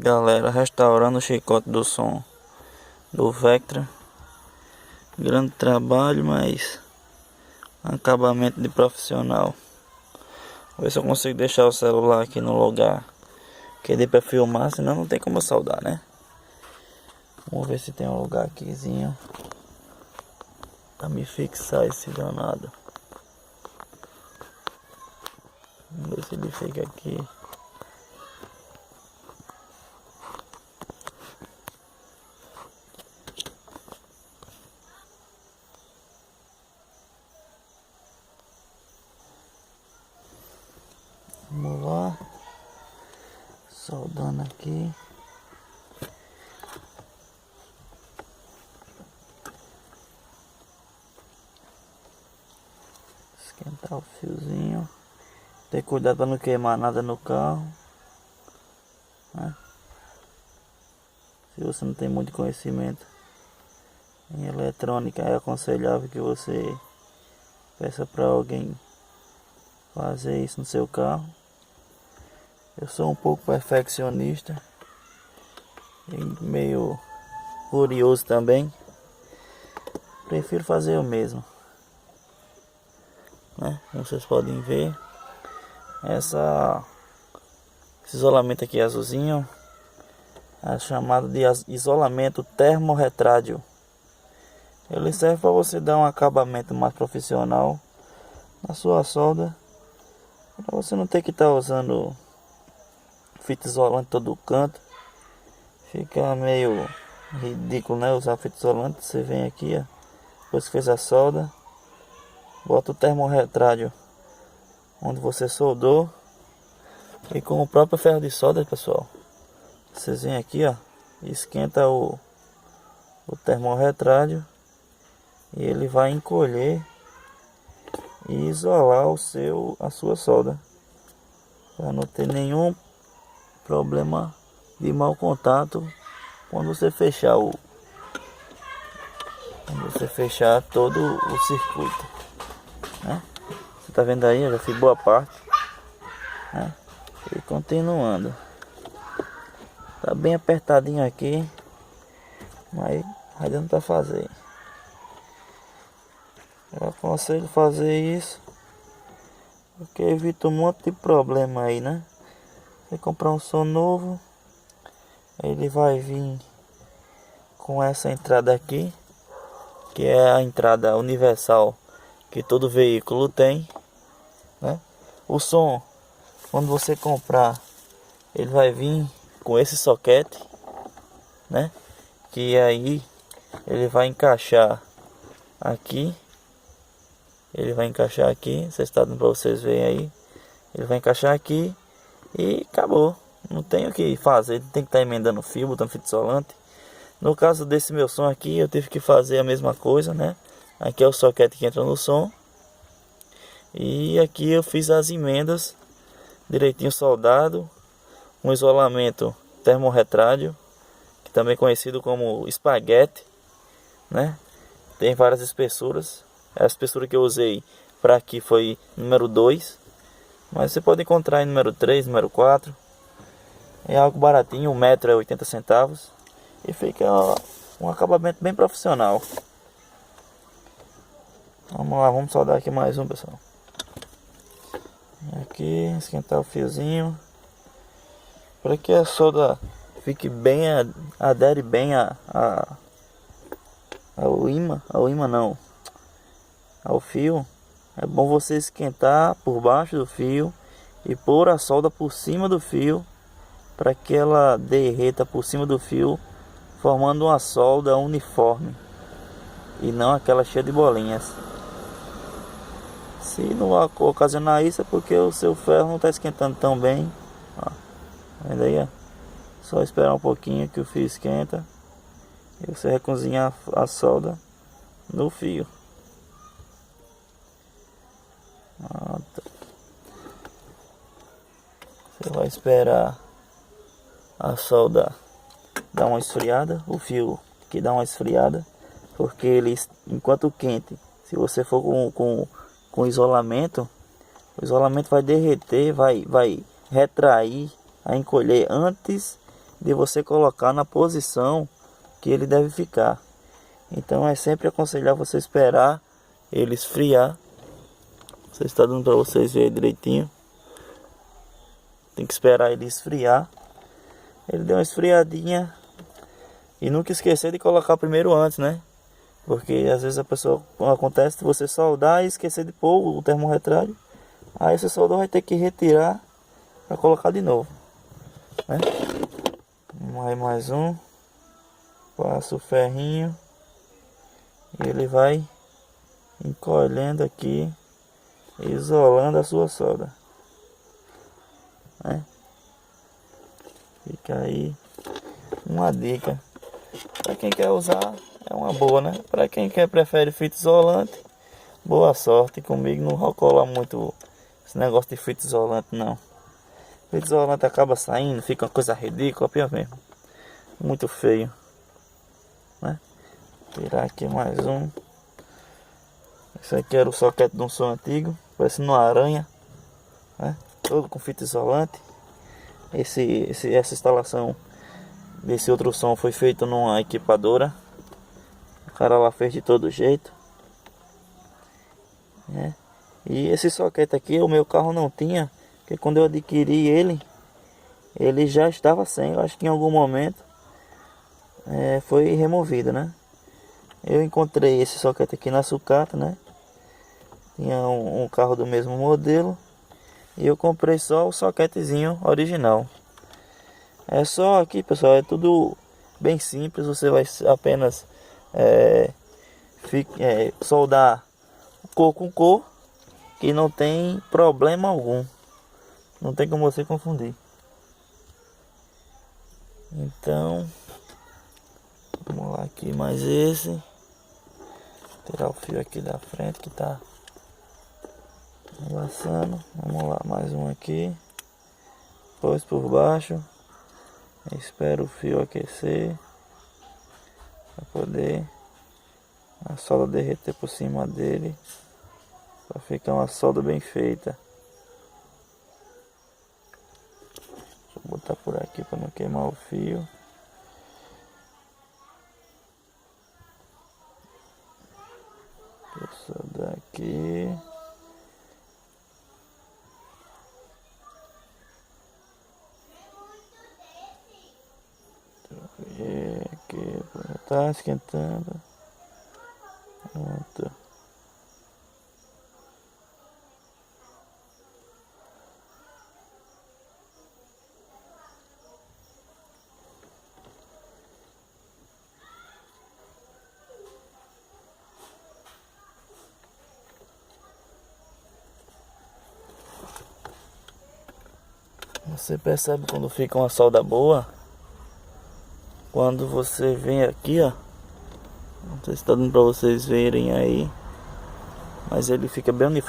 Galera, restaurando o chicote do som do Vectra. Grande trabalho, mas acabamento de profissional. Vou ver se eu consigo deixar o celular aqui no lugar que dê pra filmar, senão não tem como eu soldar, né? Vamos ver se tem um lugar aquizinho pra me fixar esse danado. Vamos ver se ele fica aqui. Vamos lá, soldando aqui. Esquentar o fiozinho. Ter cuidado para não queimar nada no carro, né? Se você não tem muito conhecimento em eletrônica, é aconselhável que você peça para alguém fazer isso no seu carro. Eu sou um pouco perfeccionista e meio curioso também. Prefiro fazer eu mesmo, né? Como vocês podem ver, esse isolamento aqui azulzinho é chamado de isolamento termorretrátil. Ele serve para você dar um acabamento mais profissional na sua solda, para você não ter que estar usando fita isolante todo canto. Fica meio ridículo, né? Usar fita isolante. Você vem aqui, ó, depois que fez a solda, bota o termorretrátil onde você soldou, e com o próprio ferro de solda, pessoal, vocês vêm aqui, ó, e esquenta o termorretrátil, e ele vai encolher e isolar a sua solda, para não ter nenhum problema de mau contato quando você fechar todo o circuito, né? Você tá vendo aí, eu já fiz boa parte, né? E continuando, tá bem apertadinho aqui, mas ainda não tá fazendo. Eu aconselho fazer isso, porque evita um monte de problema aí, né? Você comprar um som novo, ele vai vir com essa entrada aqui, que é a entrada universal que todo veículo tem, né? O som, quando você comprar, ele vai vir com esse soquete, né? Que aí ele vai encaixar aqui. Ele vai encaixar aqui, vocês estão dando para vocês verem aí. Ele vai encaixar aqui e acabou. Não tem o que fazer, tem que estar emendando fio, botando fita isolante. No caso desse meu som aqui, eu tive que fazer a mesma coisa, né? Aqui é o soquete que entra no som. E aqui eu fiz as emendas direitinho soldado. Um isolamento termorretrátil, que também é conhecido como espaguete, né? Tem várias espessuras. A espessura que eu usei para aqui foi número 2, mas você pode encontrar em número 3, número 4. É algo baratinho, 1 metro é 80 centavos. E fica um acabamento bem profissional. Vamos lá, vamos soldar aqui mais um, pessoal. Aqui, esquentar o fiozinho, para que a solda fique bem, adere bem ao fio. É bom você esquentar por baixo do fio e pôr a solda por cima do fio, para que ela derreta por cima do fio, formando uma solda uniforme e não aquela cheia de bolinhas. Se não ocasionar isso, é porque o seu ferro não está esquentando tão bem. Ó, tá vendo aí, ó? Só esperar um pouquinho que o fio esquenta e você vai cozinhar a solda no fio. Você vai esperar a solda dar uma esfriada, o fio que dá uma esfriada, porque ele, enquanto quente, se você for com isolamento, o isolamento vai derreter, vai retrair, a encolher antes de você colocar na posição que ele deve ficar. Então é sempre aconselhar você esperar ele esfriar. Você está dando para vocês verem direitinho. Tem que esperar ele esfriar. Ele deu uma esfriadinha. E nunca esquecer de colocar primeiro antes, né? Porque às vezes a pessoa, acontece de você soldar e esquecer de pôr o termorretrário. Aí esse soldador vai ter que retirar para colocar de novo, né? Aí mais um. Passa o ferrinho. E ele vai encolhendo aqui, isolando a sua solda, né? Fica aí uma dica. Para quem quer usar, é uma boa, né? Para quem prefere fita isolante, boa sorte. Comigo não rola muito esse negócio de fita isolante, não. Fita isolante acaba saindo, fica uma coisa ridícula, pior mesmo. Muito feio, né? Tirar aqui mais um. Esse aqui era o soquete de um som antigo, parecendo uma aranha, né? Todo com fita isolante. Essa instalação desse outro som foi feita numa equipadora. O cara lá fez de todo jeito, né? E esse soquete aqui o meu carro não tinha, porque quando eu adquiri ele já estava sem. Eu acho que em algum momento foi removido, né? Eu encontrei esse soquete aqui na sucata, né? Tinha um carro do mesmo modelo e eu comprei só o soquetezinho original. É só aqui, pessoal, é tudo bem simples. Você vai apenas soldar cor com cor, que não tem problema algum. Não tem como você confundir. Então, vamos lá aqui mais esse. Tirar o fio aqui da frente que tá laçando. Vamos lá, mais um aqui. Depois por baixo. Espero o fio aquecer para poder a solda derreter por cima dele, para ficar uma solda bem feita. Deixa eu botar por aqui para não queimar o fio. Deixa eu soldar aqui. Aqui, tá esquentando. Pronto. Você percebe quando fica uma solda boa quando você vem aqui, ó. Não sei se está dando para vocês verem aí, mas ele fica bem uniforme.